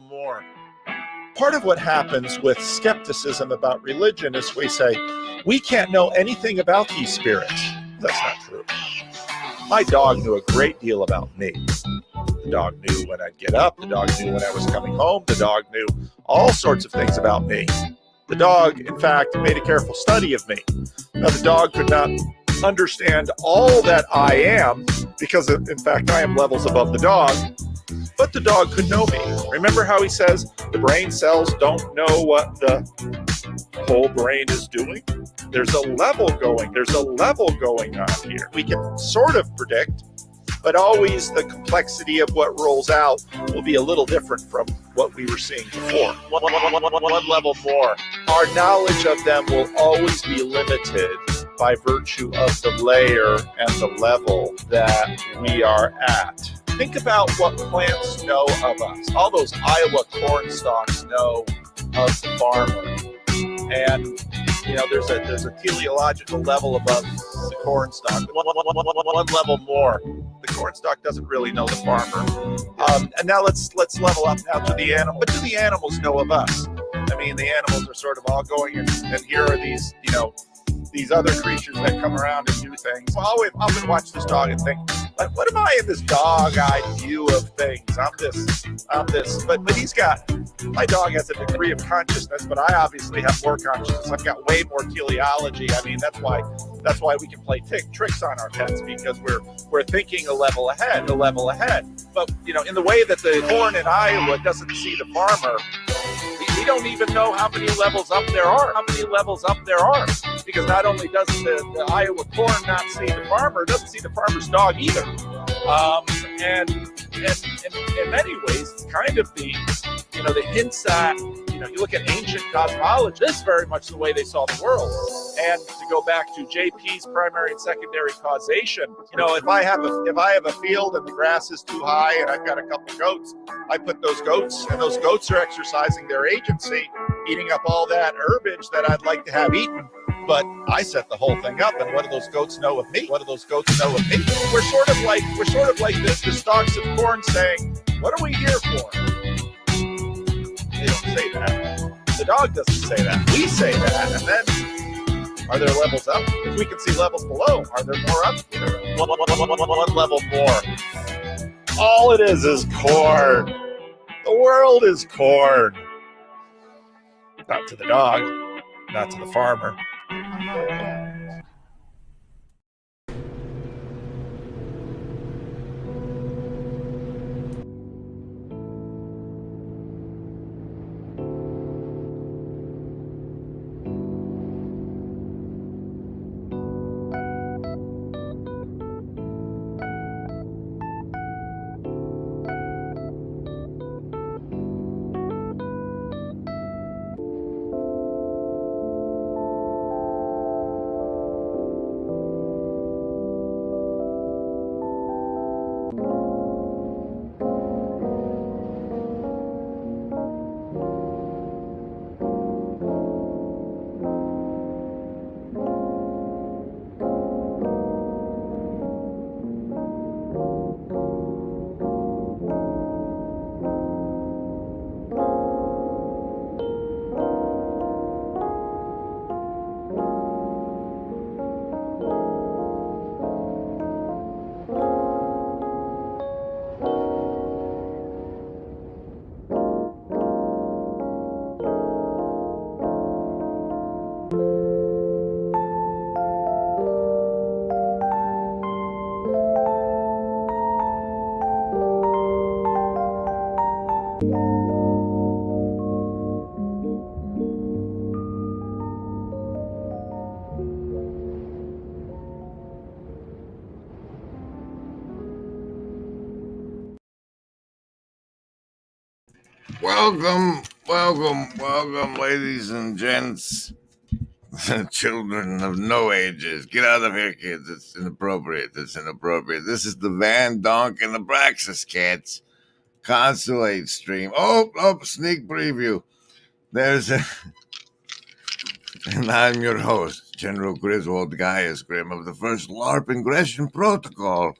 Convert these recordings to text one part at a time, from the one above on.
More. Part of what happens with skepticism about religion is we say, we can't know anything about these spirits. That's not true. My dog knew a great deal about me. The dog knew when I'd get up. The dog knew when I was coming home. The dog knew all sorts of things about me. The dog, in fact, made a careful study of me. Now, the dog could not understand all that I am because, in fact, I am levels above the dog. But the dog could know me. Remember how he says the brain cells don't know what the whole brain is doing? There's a level going. There's a level going on here. We can sort of predict, but always the complexity of what rolls out will be a little different from what we were seeing before. One level more. Our knowledge of them will always be limited by virtue of the layer and the level that we are at. Think about what plants know of us. All those Iowa corn stalks know of the farmer. And, you know, there's a teleological level above the corn stalk. One level more. The corn stalk doesn't really know the farmer. And now let's level up now to the animal. What do the animals know of us? I mean, the animals are sort of all going, and here are these, you know, these other creatures that come around and do things. So I'll often watch this dog and think, like, what am I in this dog-eyed view of things? I'm this, but he's got, my dog has a degree of consciousness, but I obviously have more consciousness. I've got way more teleology. I mean, that's why we can play tricks on our pets, because we're thinking a level ahead. But, you know, in the way that the corn in Iowa doesn't see the farmer, we don't even know how many levels up there are. Because not only does the Iowa corn not see the farmer, it doesn't see the farmer's dog either. And in many ways, kind of the hints that, you know, you look at ancient cosmology, this is very much the way they saw the world. And to go back to JP's primary and secondary causation, you know, if I have a field and the grass is too high and I've got a couple goats, I put those goats, and those goats are exercising their agency, eating up all that herbage that I'd like to have eaten. But I set the whole thing up, and what do those goats know of me? We're sort of like the stalks of corn saying, what are we here for? They don't say that. The dog doesn't say that. We say that, and then are there levels up? If we can see levels below, are there more up? One level more. All it is corn. The world is corn. Not to the dog, not to the farmer. Welcome, ladies and gents, children of no ages. Get out of here, kids. It's inappropriate. This is the Donk, and Abraxis cats. Constellate stream. Sneak preview. And I'm your host, General Griswold Gaius Grim of the First LARP Ingression Protocol.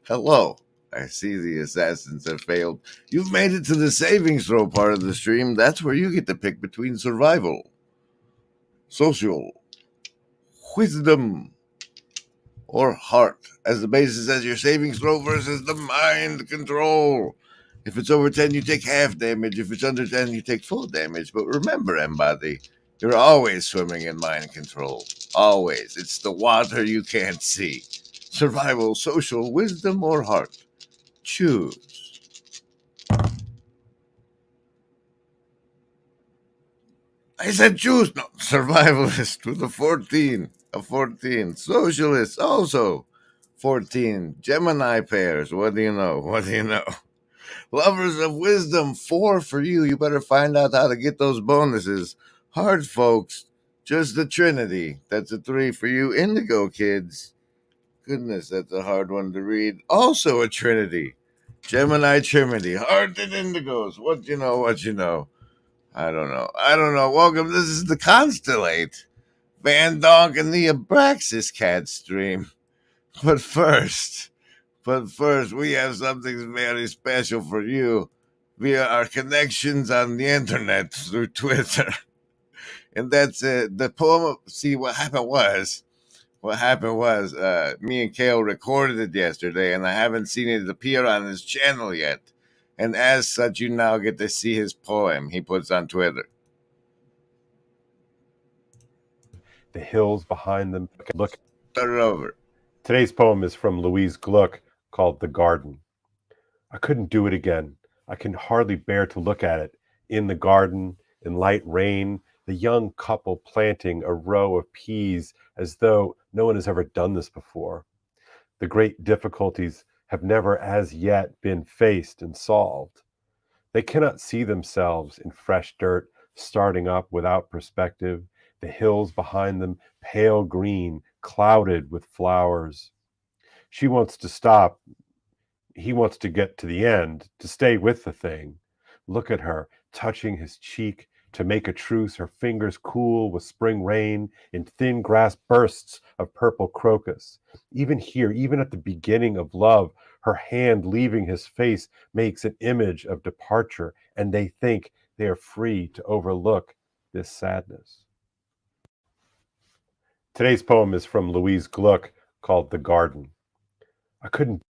Hello. I see the assassins have failed. You've made it to the savings throw part of the stream. That's where you get to pick between survival, social, wisdom, or heart as the basis as your savings throw versus the mind control. If it's over 10, you take half damage. If it's under 10, you take full damage. But remember, Embody, you're always swimming in mind control. Always. It's the water you can't see. Survival, social, wisdom, or heart. Choose. I said choose. No, survivalist with a 14. A 14. Socialist also 14. Gemini pairs. What do you know? Lovers of wisdom, 4 for you. You better find out how to get those bonuses. Hard folks, just the Trinity. That's a 3 for you. Indigo kids. Goodness, that's a hard one to read. Also a Trinity. Gemini Trinity. Hard and indigos. What you know. I don't know. Welcome. This is the Constellate. Donk and the Abraxis cat stream. But first, we have something very special for you via our connections on the internet through Twitter. And that's the poem. See, what happened was, me and Kale recorded it yesterday, and I haven't seen it appear on his channel yet. And as such, you now get to see his poem he puts on Twitter. The hills behind them. Look. Start it over. Today's poem is from Louise Gluck, called The Garden. I couldn't do it again. I can hardly bear to look at it. In the garden, in light rain, the young couple planting a row of peas as though no one has ever done this before. The great difficulties have never as yet been faced and solved. They cannot see themselves in fresh dirt, starting up without perspective, the hills behind them pale green, clouded with flowers. She wants to stop. He wants to get to the end, to stay with the thing. Look at her, touching his cheek, to make a truce, her fingers cool with spring rain in thin grass bursts of purple crocus. Even here, even at the beginning of love, her hand leaving his face makes an image of departure, and they think they are free to overlook this sadness. Today's poem is from Louise Gluck, called The Garden. I couldn't.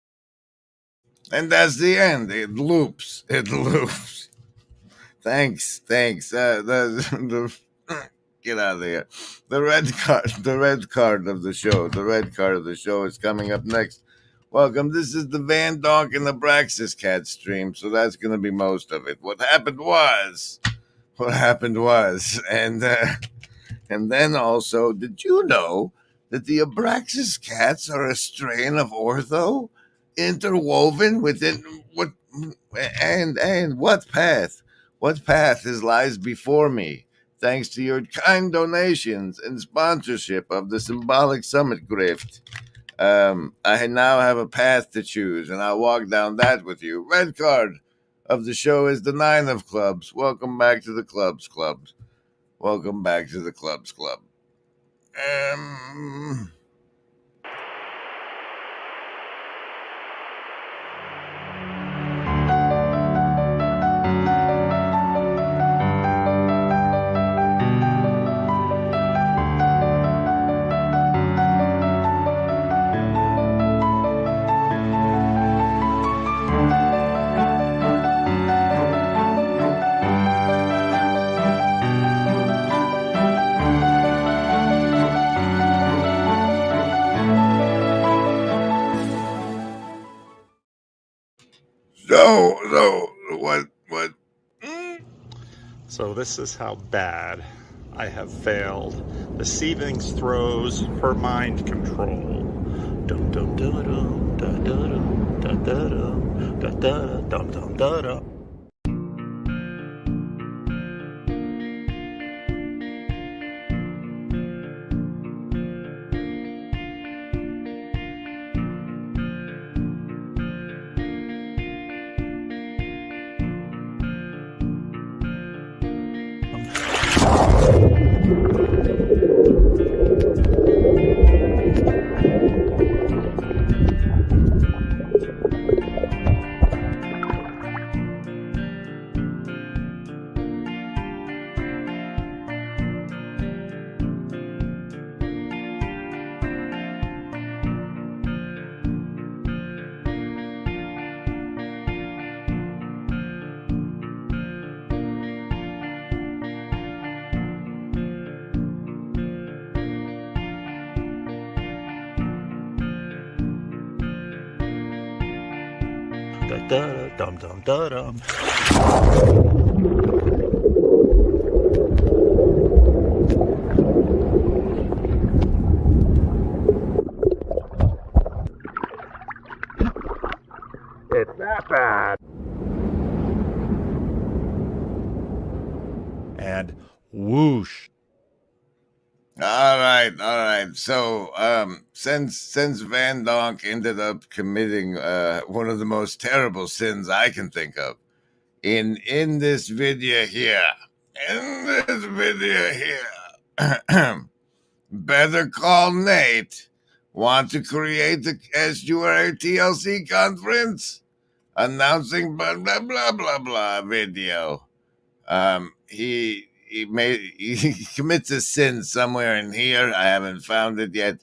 And that's the end. It loops. Thanks. Get out of here. The red card of the show is coming up next. Welcome. This is the Donk and Abraxis cat stream, so that's going to be most of it. What happened was, and then also, did you know that the Abraxis cats are a strain of ortho interwoven within what path? What path lies before me? Thanks to your kind donations and sponsorship of the Symbolic Summit Grift, I now have a path to choose, and I'll walk down that with you. Red card of the show is the 9 of clubs. Welcome back to the clubs. Welcome back to the clubs club. What? So this is how bad I have failed the savings throws for mind control. Dum dum da dum da da dum da da dum da da dum dum da da. Dum dum da dum. It's that bad. And whoosh. All right, all right. So, since Van Donk ended up committing one of the most terrible sins I can think of, in this video here, Better Call Nate want to create the Estuary TLC conference announcing blah blah blah blah blah video. He commits a sin somewhere in here. I haven't found it yet.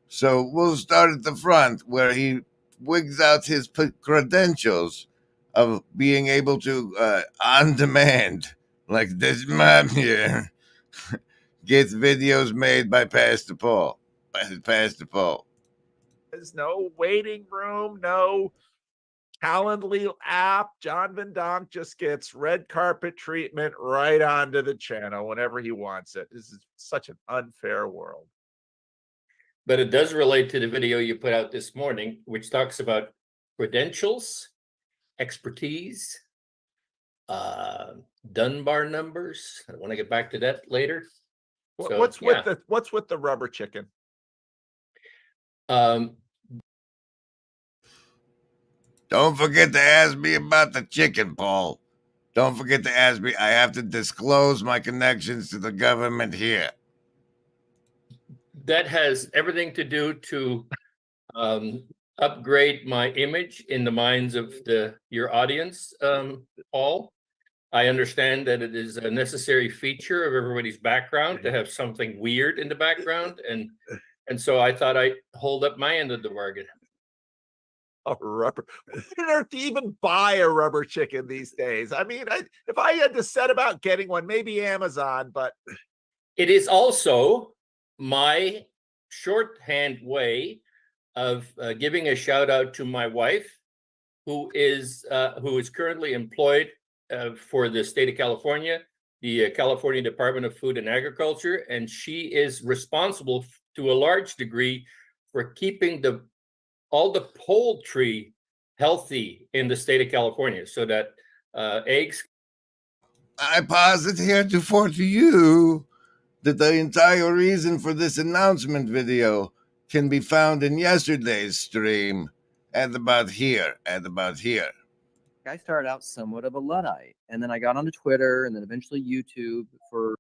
So we'll start at the front where he wigs out his credentials of being able to, on demand, like this man here, get videos made by Pastor Paul. Pastor Paul. There's no waiting room, no Calendly app. John Van Donk just gets red carpet treatment right onto the channel whenever he wants it. This is such an unfair world. But it does relate to the video you put out this morning, which talks about credentials, expertise, Dunbar numbers. I want to get back to that later. So, What's with the rubber chicken? Don't forget to ask me about the chicken, Paul. Don't forget to ask me. I have to disclose my connections to the government here. That has everything to do to upgrade my image in the minds of your audience, Paul. I understand that it is a necessary feature of everybody's background to have something weird in the background, and so I thought I'd hold up my end of the bargain. A rubber. Who on earth do you even buy a rubber chicken these days? I mean, if I had to set about getting one, maybe Amazon, but it is also my shorthand way of giving a shout out to my wife, who is currently employed for the state of California, the California Department of Food and Agriculture, and she is responsible to a large degree for keeping all the poultry healthy in the state of California, so that eggs. I posit heretofore to you that the entire reason for this announcement video can be found in yesterday's stream at about here. I started out somewhat of a Luddite, and then I got onto Twitter and then eventually YouTube for.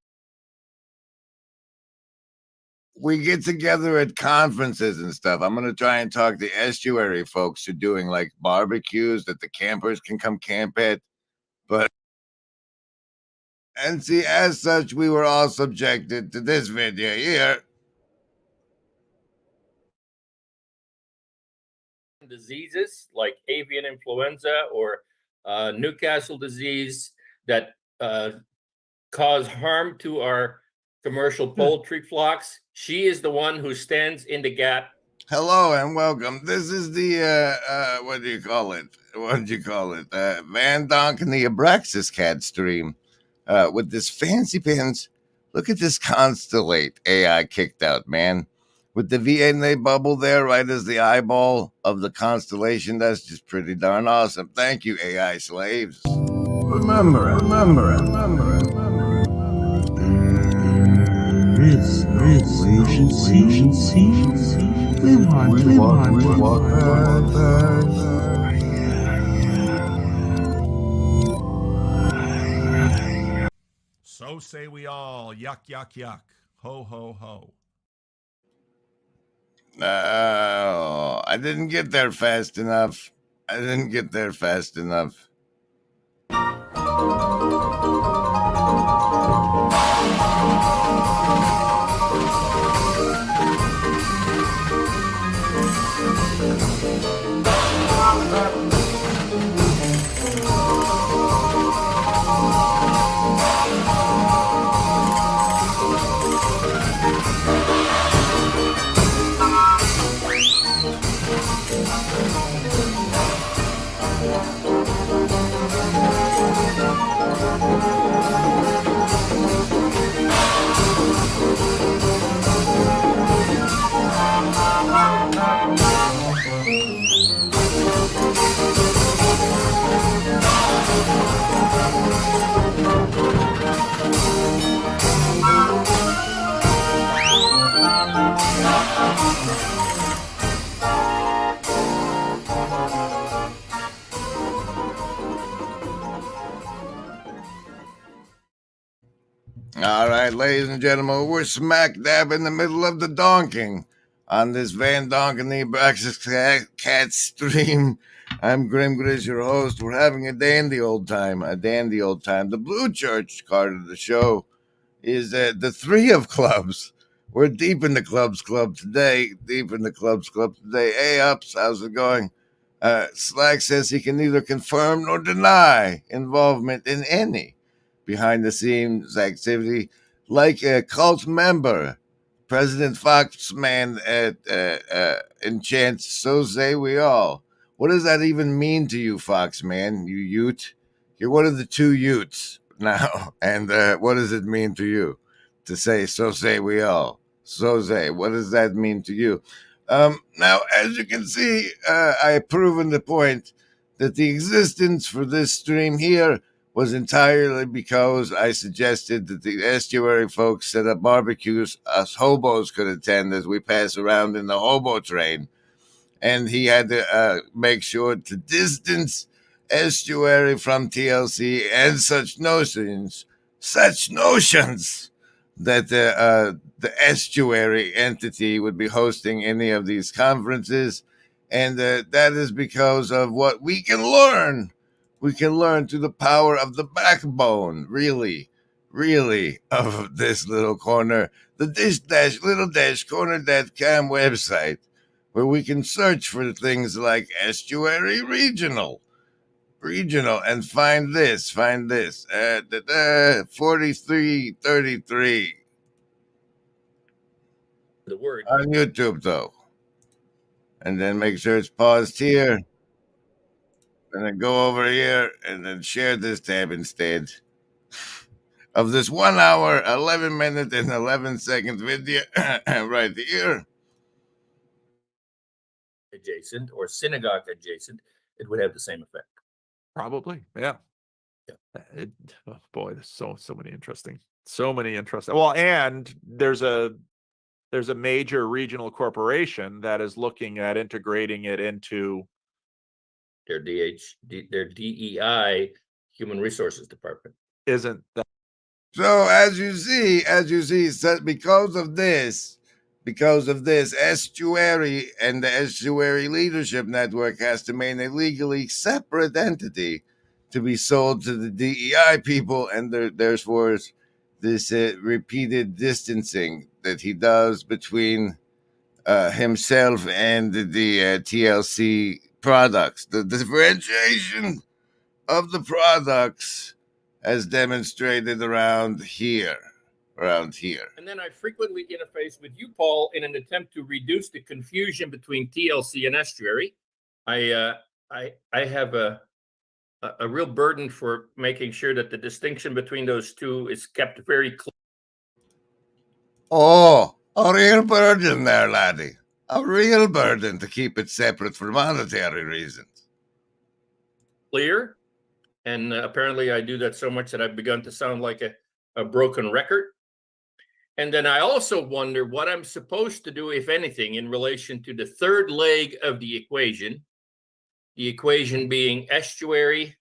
We get together at conferences and stuff. I'm going to try and talk to estuary folks who are doing like barbecues that the campers can come camp at. And see, as such, we were all subjected to this video here. Diseases like avian influenza or Newcastle disease that cause harm to our commercial poultry flocks. She is the one who stands in the gap. Hello and welcome. This is the what do you call it? Van Donk and the Abraxis cat stream with this fancy pants. Look at this Constellate AI kicked out, man. With the VNA bubble there, right as the eyeball of the constellation. That's just pretty darn awesome. Thank you, AI slaves. Remember it. This agency. We want so say we all. Yuck, yuck, yuck. Ho, ho, ho. No, I didn't get there fast enough. All right, ladies and gentlemen, we're smack dab in the middle of the donking on this Van Donk and the Abraxis cat stream. I'm Grim Grizz, your host. We're having a dandy old time, The Blue Church card of the show is the three of clubs. We're deep in the clubs club today. Hey, Ups, how's it going? Slack says he can neither confirm nor deny involvement in any behind the scenes activity, like a cult member. President Foxman enchants, so say we all. What does that even mean to you, Foxman? You Ute? You're one of the two Utes now. And what does it mean to you to say, so say we all? So say, what does that mean to you? Now, as you can see, I've proven the point that the existence for this stream here was entirely because I suggested that the estuary folks set up barbecues us hobos could attend as we pass around in the hobo train. And he had to make sure to distance estuary from TLC and such notions that the estuary entity would be hosting any of these conferences. And that is because of what we can learn. We can learn through the power of the backbone, really, of this little corner, the little-corner.com website, where we can search for things like estuary regional, and find this, 4333 The word. on YouTube, though. And then make sure it's paused here. And then go over here and then share this tab instead of this 1 hour, 11 minute, and 11 second video right here. Adjacent or synagogue adjacent, it would have the same effect. Probably, yeah. Oh boy, there's so many interesting. Well, and there's a major regional corporation that is looking at integrating it into Their DEI, Human Resources Department. Isn't that? So as you see, because of this, estuary and the estuary leadership network has to remain a legally separate entity to be sold to the DEI people, and therefore this repeated distancing that he does between himself and the TLC products, the differentiation of the products as demonstrated around here. And then I frequently interface with you, Paul, in an attempt to reduce the confusion between TLC and estuary. I have a real burden for making sure that the distinction between those two is kept very clear. Oh, a real burden there, laddie. A real burden to keep it separate for monetary reasons. And apparently I do that so much that I've begun to sound like a broken record. And then I also wonder what I'm supposed to do, if anything, in relation to the third leg of the equation being estuary,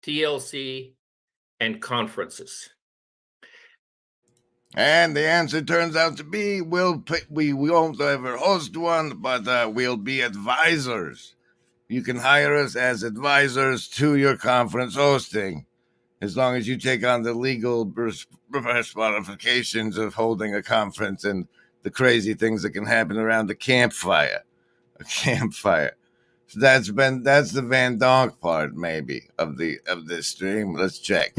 TLC, and conferences. And the answer turns out to be we won't ever host one, but we'll be advisors. You can hire us as advisors to your conference hosting, as long as you take on the legal ramifications of holding a conference and the crazy things that can happen around a campfire. So that's the Van Donk part, maybe, of this stream. Let's check.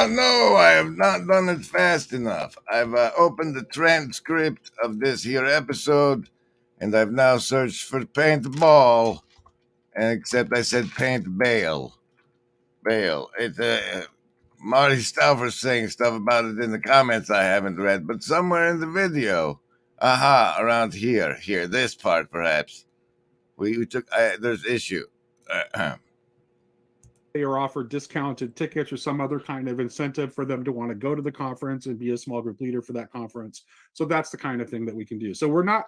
No, I have not done it fast enough. I've opened the transcript of this here episode, and I've now searched for paintball, and except I said paint bail. Bail. Marty Stauffer's saying stuff about it in the comments I haven't read, but somewhere in the video. Aha, around here. Here, this part perhaps. We took, there's issue. They are offered discounted tickets or some other kind of incentive for them to want to go to the conference and be a small group leader for that conference. So that's the kind of thing that we can do. So we're not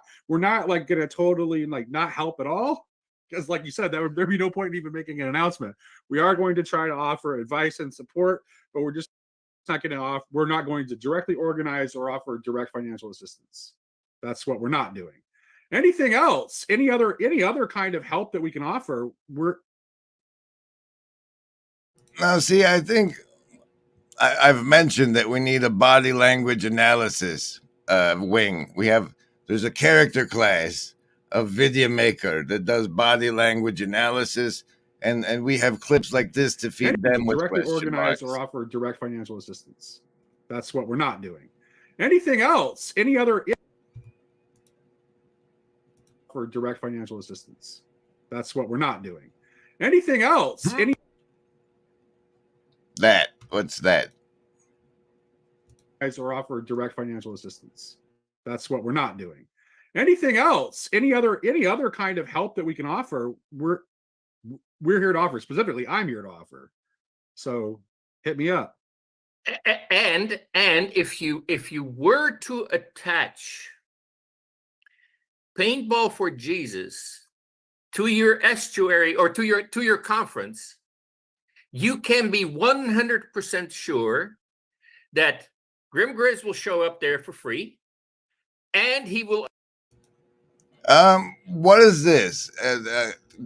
like going to totally like not help at all, because like you said, there'd be no point in even making an announcement. We are going to try to offer advice and support, but we're just not going to we're not going to directly organize or offer direct financial assistance. That's what we're not doing. Anything else, any other kind of help that we can offer, we're. Now, see, I think I've mentioned that we need a body language analysis wing. There's a character class of video maker that does body language analysis, and we have clips like this to feed them with directly question organize marks. or offer direct financial assistance. That's what we're not doing. Anything else, any other for direct financial assistance. That's what we're not doing. Anything else, What's that? Or offer direct financial assistance. That's what we're not doing. Anything else, any other kind of help that we can offer, we're here to offer. Specifically, I'm here to offer. So hit me up. And if you were to attach Paintball for Jesus to your estuary or to your conference, you can be 100% sure that Grim Grizz will show up there for free, and he will. What is this?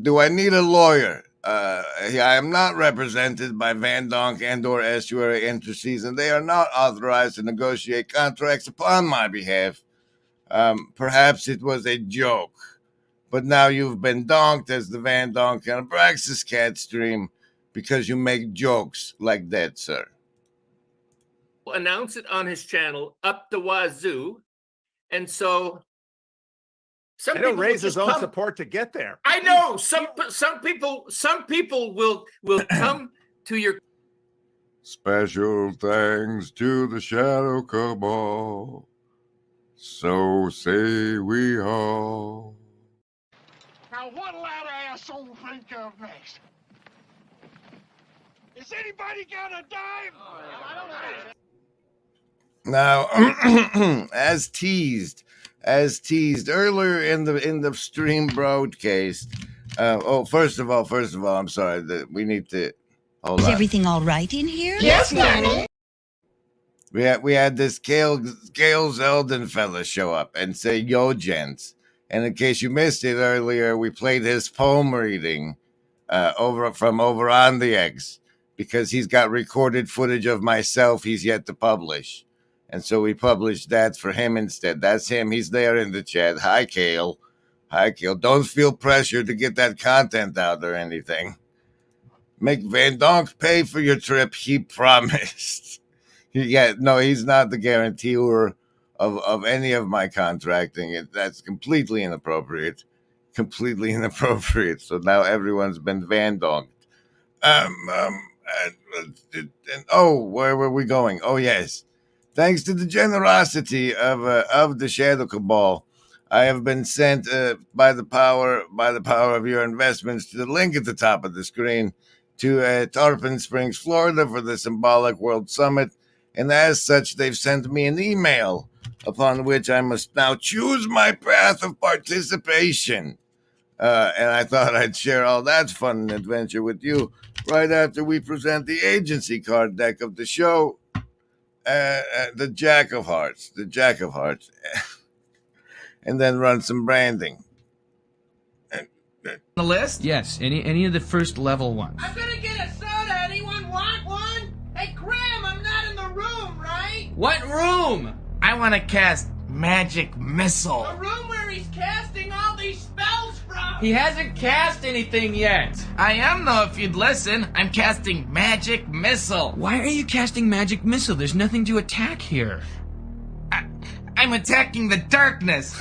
Do I need a lawyer? I am not represented by Van Donk and/or Estuary Interseason. They are not authorized to negotiate contracts upon my behalf. Perhaps it was a joke, but now you've been donked as the Van Donk and Abraxis cat stream because you make jokes like that, sir. Announce it on his channel up the wazoo, and so it'll raise his own support to get there. I know some people will come to your. Special thanks to the Shadow Cabal. So say we all. Now what'll that asshole think of next? Is anybody got a dime? I don't know. Now, as teased earlier in the stream broadcast. First of all, I'm sorry that we need to hold on. Is everything all right in here? Yes, Nanny. We had this Gail Zeldin fella show up and say, "Yo, gents." And in case you missed it earlier, we played his poem reading over on the X, because he's got recorded footage of myself he's yet to publish. And so we published that for him instead. That's him. He's there in the chat. Hi, Kale. Hi, Kale. Don't feel pressure to get that content out or anything. Make Van Donk pay for your trip, he promised. Yeah, no, he's not the guarantor of any of my contracting. That's completely inappropriate. Completely inappropriate. So now everyone's been Van Donked. Where were we going? Oh, yes. Thanks to the generosity of the Shadow Cabal, I have been sent by the power of your investments to the link at the top of the screen to Tarpon Springs, Florida, for the Symbolic World Summit, and as such, they've sent me an email upon which I must now choose my path of participation. And I thought I'd share all that fun and adventure with you right after we present the agency card deck of the show. The Jack of Hearts, and then run some branding. The list? Yes, any of the first level ones. I'm gonna get a soda. Anyone want one? Hey, Graham, I'm not in the room, right? What room? I want to cast Magic Missile. The room where he's casting all these spells from. He hasn't cast anything yet. I am, though, if you'd listen. I'm casting Magic Missile. Why are you casting Magic Missile? There's nothing to attack here. I'm attacking the darkness.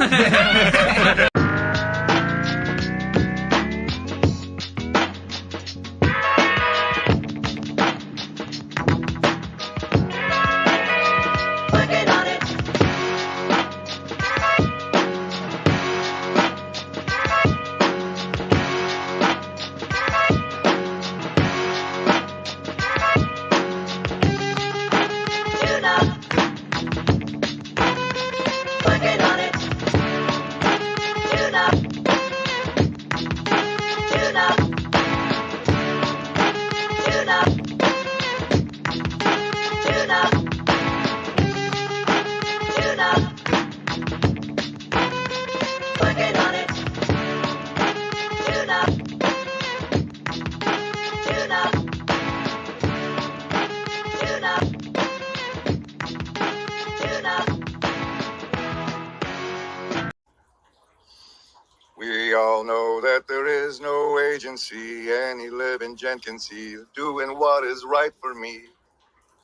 know that there is no agency any living gent can see doing what is right for me.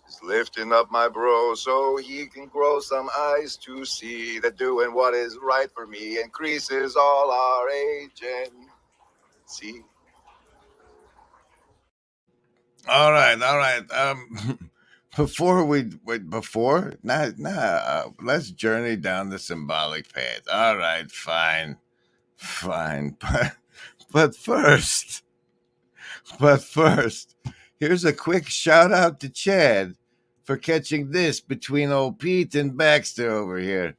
Is lifting up my bro so he can grow some eyes to see that doing what is right for me increases all our agency. All right. Let's journey down the symbolic path. All right, fine. But first, here's a quick shout out to Chad for catching this between old Pete and Baxter over here.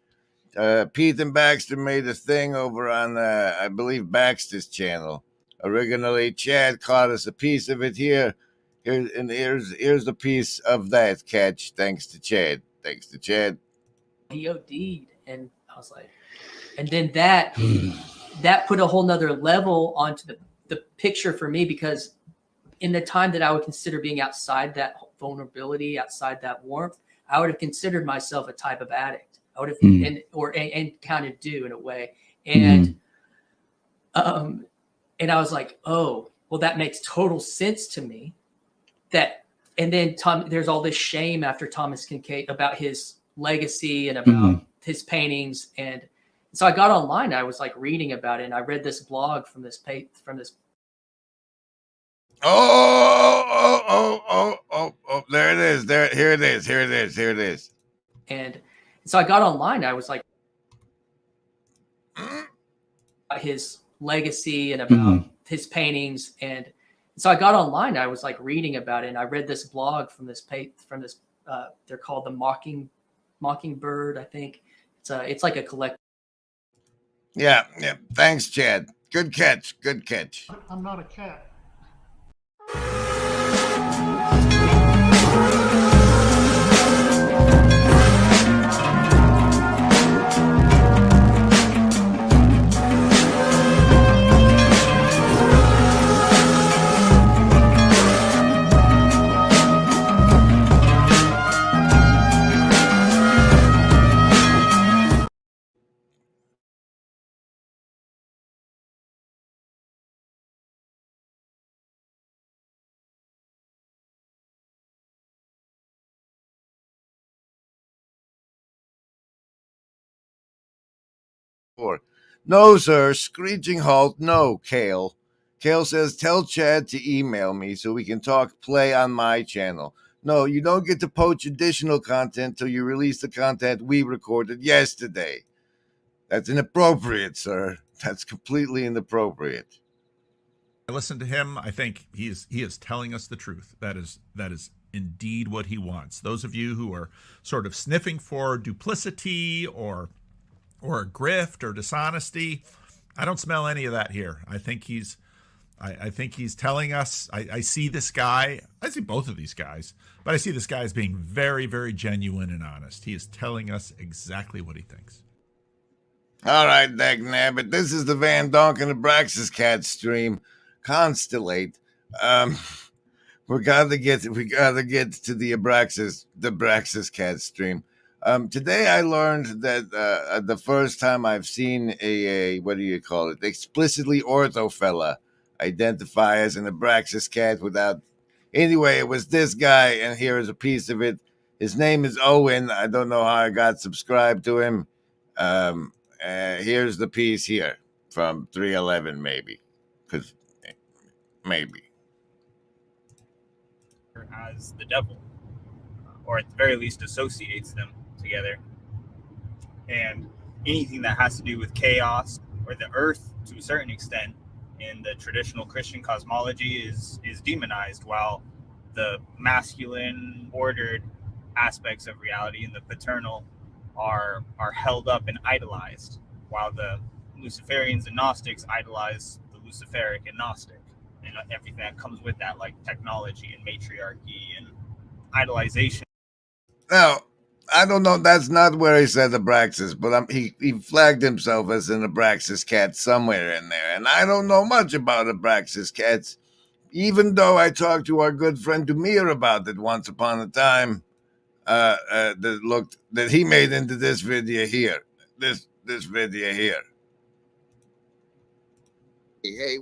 Pete and Baxter made a thing over on, I believe, Baxter's channel. Originally, Chad caught us a piece of it here. Here's a piece of that catch. Thanks to Chad. He OD'd, and I was like, and then that put a whole nother level onto the picture for me, because in the time that I would consider being outside that vulnerability, outside that warmth, I would have considered myself a type of addict. I would have and kind of do in a way. And and I was like, oh, well, that makes total sense to me. And then there's all this shame after Thomas Kincaid about his legacy and about his paintings. And so I got online, I was like reading about it, and I read this blog from this There it is. Here it is. And so I got online, I was like, his legacy and about his paintings. And so I got online, I was like reading about it, and I read this blog from this they're called the Mockingbird, I think. It's like a collective. Yeah. Thanks, Chad. Good catch. I'm not a cat. No, sir. Screeching halt. No, Kale. Kale says, tell Chad to email me so we can talk play on my channel. No, you don't get to poach additional content till you release the content we recorded yesterday. That's inappropriate, sir. That's completely inappropriate. I listened to him. I think he is telling us the truth. That is indeed what he wants. Those of you who are sort of sniffing for duplicity or grift or dishonesty, I don't smell any of that here. I think he's telling us. I see this guy. I see both of these guys, but I see this guy as being very, very genuine and honest. He is telling us exactly what he thinks. All right, Dagnabbit. This is the Van Donk and Abraxis cat stream. Constellate. We gotta get to the Abraxis cat stream. Today I learned that the first time I've seen a what do you call it? Explicitly ortho fella identify as an Abraxis cat without. Anyway, it was this guy, and here is a piece of it. His name is Owen. I don't know how I got subscribed to him. Here's the piece here from 311, maybe. As the devil, or at the very least associates them together. And anything that has to do with chaos or the earth, to a certain extent, in the traditional Christian cosmology is demonized, while the masculine ordered aspects of reality and the paternal are held up and idolized, while the Luciferians and Gnostics idolize the Luciferic and Gnostic and everything that comes with that, like technology and matriarchy and idolization. Now, I don't know. That's not where he said Abraxas, but he flagged himself as an Abraxas cat somewhere in there. And I don't know much about Abraxas cats, even though I talked to our good friend Dumir about it once upon a time. That he made into this video here. This video here. Hey,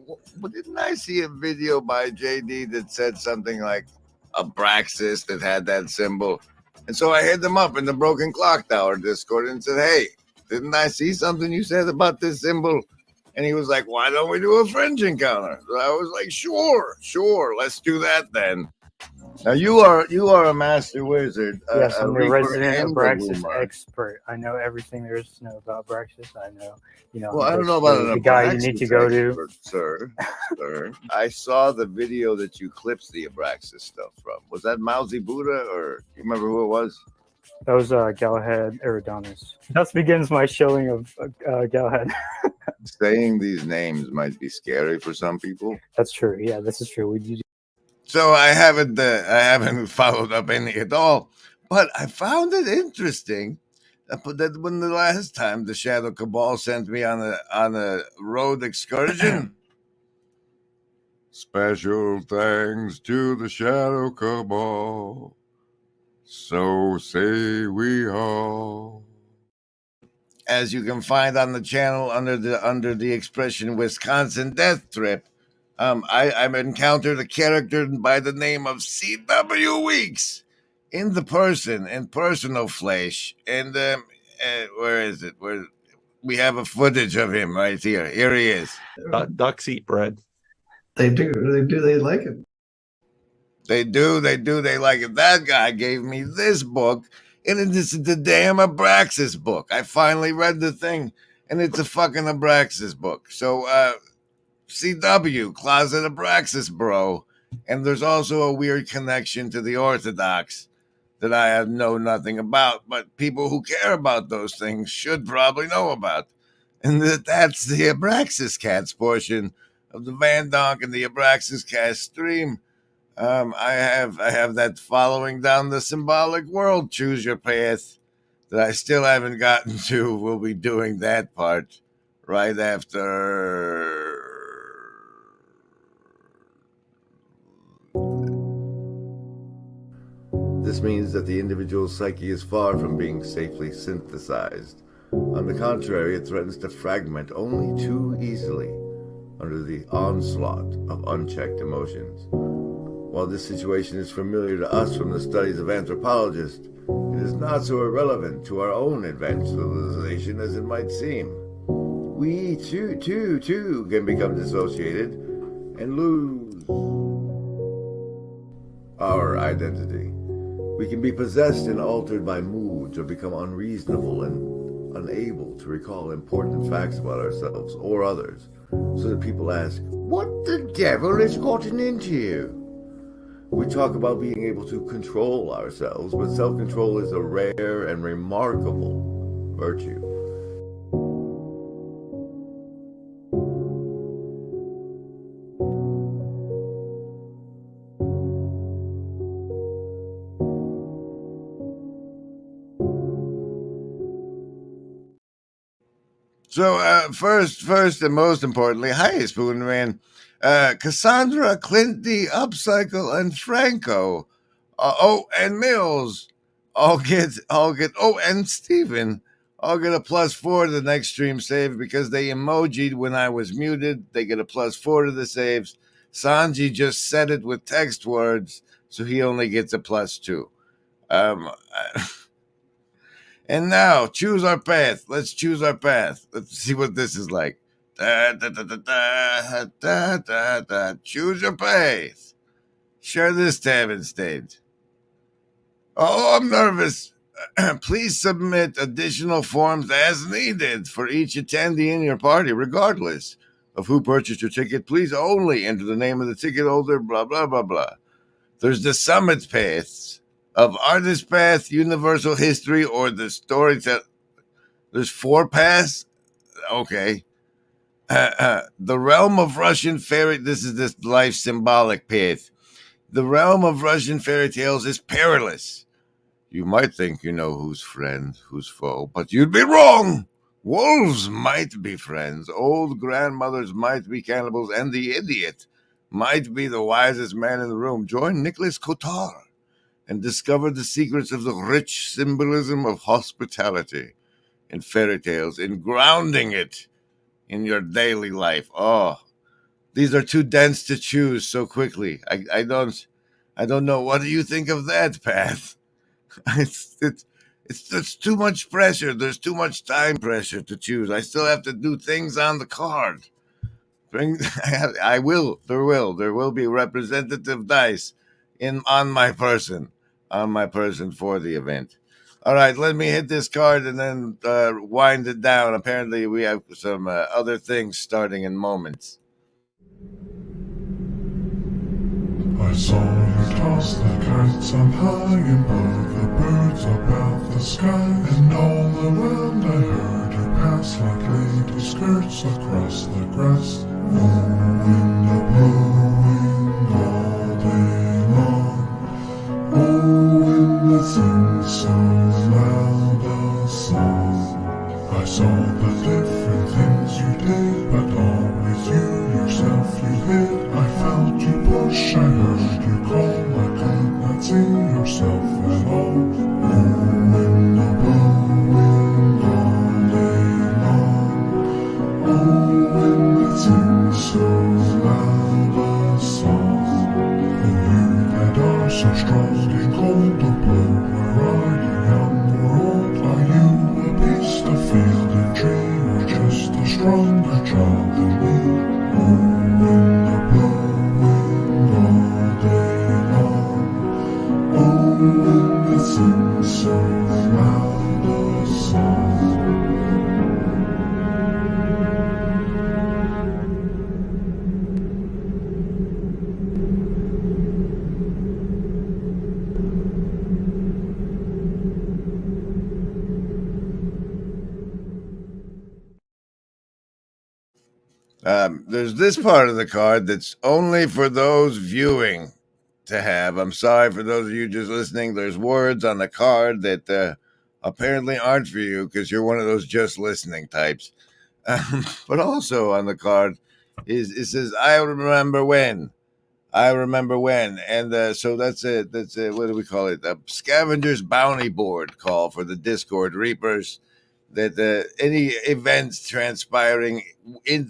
didn't I see a video by JD that said something like Abraxis that had that symbol? And so I hit them up in the Broken Clock Tower Discord and said, hey, didn't I see something you said about this symbol? And he was like, why don't we do a fringe encounter? So I was like, sure, let's do that then. Now you are a master wizard. Yes, a I'm the reaper resident and a Abraxis loomer. expert. I know everything there is to know about Abraxis. I know, Well, I don't know about the guy you need to go to. sir. I saw the video that you clipped the Abraxis stuff from. Was that Mousy Buddha, or you remember who it was? That was Galahad Eridanis. That begins my showing of Galahad. Saying these names might be scary for some people. That's true. Yeah, this is true. So I haven't followed up any at all, but I found it interesting that when the last time the Shadow Cabal sent me on a road excursion. Special thanks to the Shadow Cabal. So say we all. As you can find on the channel under the expression Wisconsin Death Trip, I've encountered a character by the name of C.W. Weeks in personal flesh. And where is it? Where we have a footage of him right here. Here he is. Ducks eat bread. They do. They like it. They do. They like it. That guy gave me this book, and it's the damn Abraxis book. I finally read the thing, and it's a fucking Abraxis book. So, CW, Closet Abraxis Bro. And there's also a weird connection to the Orthodox that I have know nothing about, but people who care about those things should probably know about. And that's the Abraxis Cats portion of the Van Donk and the Abraxis Cast stream. I have that following down the symbolic world, choose your path, that I still haven't gotten to. We'll be doing that part right after. This means that the individual psyche is far from being safely synthesized. On the contrary, it threatens to fragment only too easily under the onslaught of unchecked emotions. While this situation is familiar to us from the studies of anthropologists, it is not so irrelevant to our own advanced civilization as it might seem. We too can become dissociated and lose our identity. We can be possessed and altered by moods or become unreasonable and unable to recall important facts about ourselves or others, so that people ask, what the devil has gotten into you? We talk about being able to control ourselves, but self-control is a rare and remarkable virtue. So first and most importantly, hi Spoon Man, Cassandra, Clinty, Upcycle, and Franco, and Mills, all get and Steven all get a +4 to the next stream save because they emojied when I was muted. They get a +4 to the saves. Sanji just said it with text words, so he only gets a +2. And now, choose our path. Let's choose our path. Let's see what this is like. Choose your path. Share this tab instead. Oh, I'm nervous. Please submit additional forms as needed for each attendee in your party, regardless of who purchased your ticket. Please only enter the name of the ticket holder, blah, blah, blah, blah. There's the summit paths of Artist Path, Universal History, or the Storyteller. There's 4 paths? Okay. The Realm of Russian Fairy... This is this life symbolic path. The Realm of Russian Fairy Tales is perilous. You might think you know who's friend, who's foe, but you'd be wrong. Wolves might be friends. Old grandmothers might be cannibals, and the idiot might be the wisest man in the room. Join Nicholas Cotard and discover the secrets of the rich symbolism of hospitality in fairy tales, in grounding it in your daily life. Oh, These are too dense to choose so quickly. I don't know. What do you think of that, Pat? It's too much pressure. There's too much time pressure to choose. I still have to do things on the card. I will. There will be representative dice on my person for the event. All right, let me hit this card and then wind it down. Apparently, we have some other things starting in moments. I saw you toss the kites on high above the birds about the sky, and all around I heard you pass like lady skirts across the grass. Oh, wind a blowing all day long. Oh, wind that sings so loud a song. I saw the different things you did, but always you yourself you hid. I felt you push, I heard you call, I could not see yourself at all. Oh, wind a blowing all day long. Oh, wind that sings so loud a song. Oh, you that are so strong and cold to blow, where are you, young or old? Are you a beast, a field and tree, or just a stronger child than me? Oh, wind a blowing all day long. Oh, wind that sings so loud a song. There's this part of the card that's only for those viewing to have. I'm sorry for those of you just listening. There's words on the card that apparently aren't for you because you're one of those just listening types. But also on the card it says, I remember when. I remember when. And so that's it. That's it. What do we call it? A scavenger's bounty board call for the Discord Reapers. That any events transpiring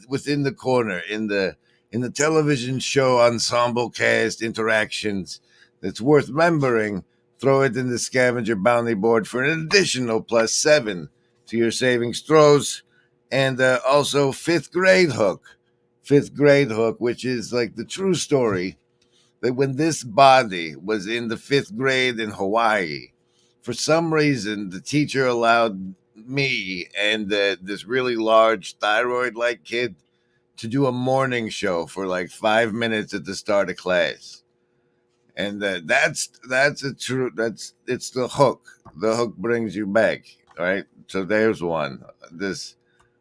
within the corner in the television show ensemble cast interactions that's worth remembering, throw it in the scavenger bounty board for an additional +7 to your savings throws. And also fifth grade hook, which is like the true story that when this body was in the 5th grade in Hawaii, for some reason the teacher allowed me and this really large thyroid-like kid to do a morning show for like 5 minutes at the start of class. And it's the hook. The hook brings you back, right? So there's one.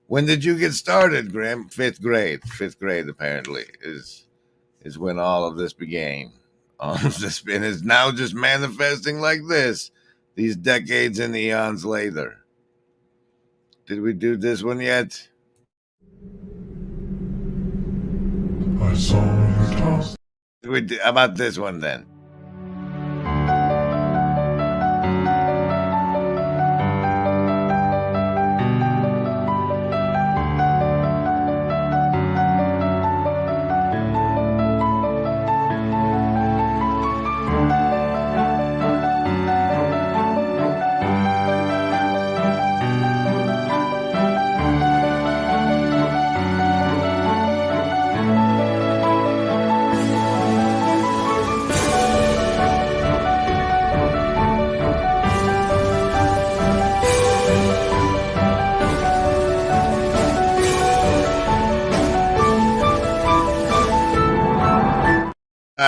When did you get started, Graham? 5th grade. 5th grade apparently is when all of this began. All of this and is now just manifesting like this, these decades and eons later. Did we do this one yet? I saw you toss. How about this one then?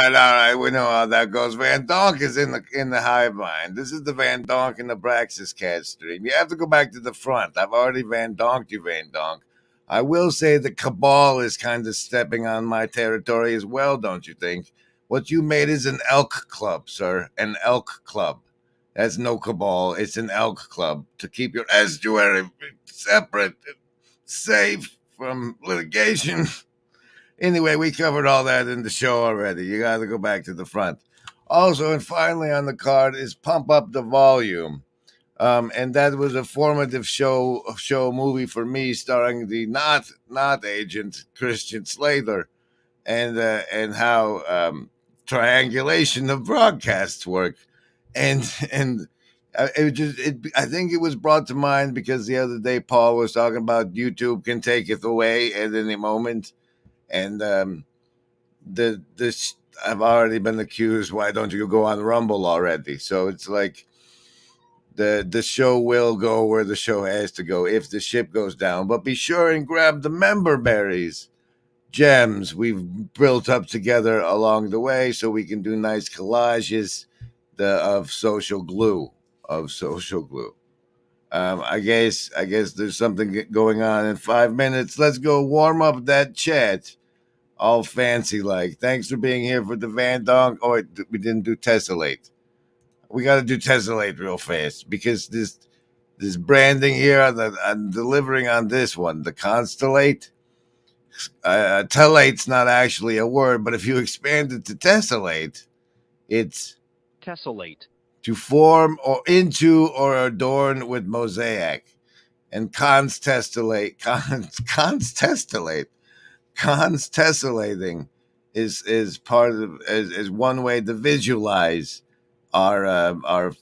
All right, we know how that goes. Van Donk is in the hive mind. This is the Van Donk and Abraxis cat stream. You have to go back to the front. I've already Van Donked you, Van Donk. I will say the CABAL is kind of stepping on my territory as well, don't you think? What you made is an elk club, sir. An elk club. That's no CABAL. It's an elk club to keep your estuary separate, safe from litigation. Anyway, we covered all that in the show already. You got to go back to the front. Also, and finally on the card is Pump Up the Volume. And that was a formative show movie for me starring the not agent Christian Slater. and how triangulation of broadcasts work, and I think it was brought to mind because the other day Paul was talking about YouTube can take it away at any moment, and I've already been accused. Why don't you go on Rumble already? So it's like the show will go where the show has to go if the ship goes down. But be sure and grab the member berries, gems we've built up together along the way, so we can do nice collages of social glue. I guess there's something going on in 5 minutes. Let's go warm up that chat. All fancy like. Thanks for being here for the Van Donk. Oh, we didn't do Tessellate. We got to do Tessellate real fast because this branding here, I'm delivering on this one. The Constellate. Tellate's not actually a word, but if you expand it to Tessellate, it's Tessellate. To form or into or adorn with mosaic. And constellating is part of is one way to visualize our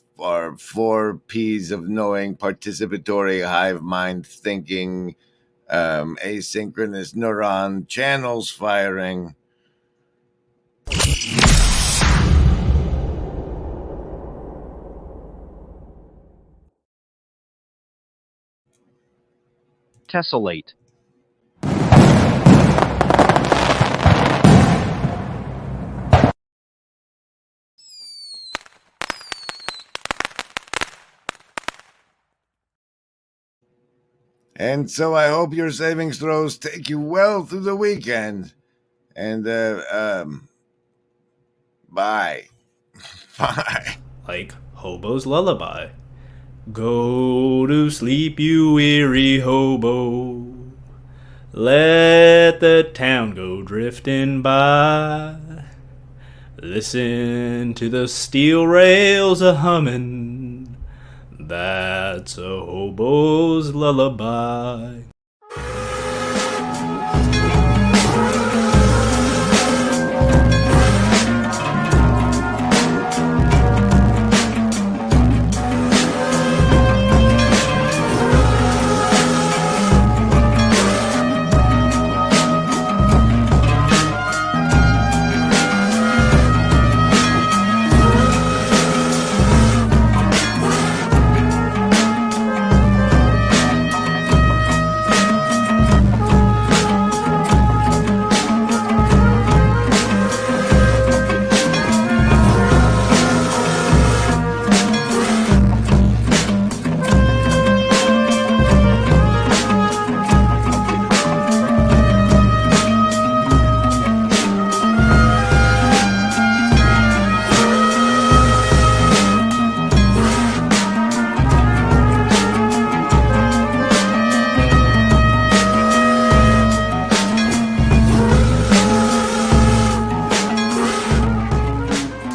4 P's of knowing: participatory, hive mind thinking, asynchronous neuron channels firing. Tessellate. And so I hope your savings throws take you well through the weekend. And bye. Bye. Like Hobo's Lullaby. Go to sleep, you weary hobo. Let the town go drifting by. Listen to the steel rails a-hummin'. That's a hobo's lullaby.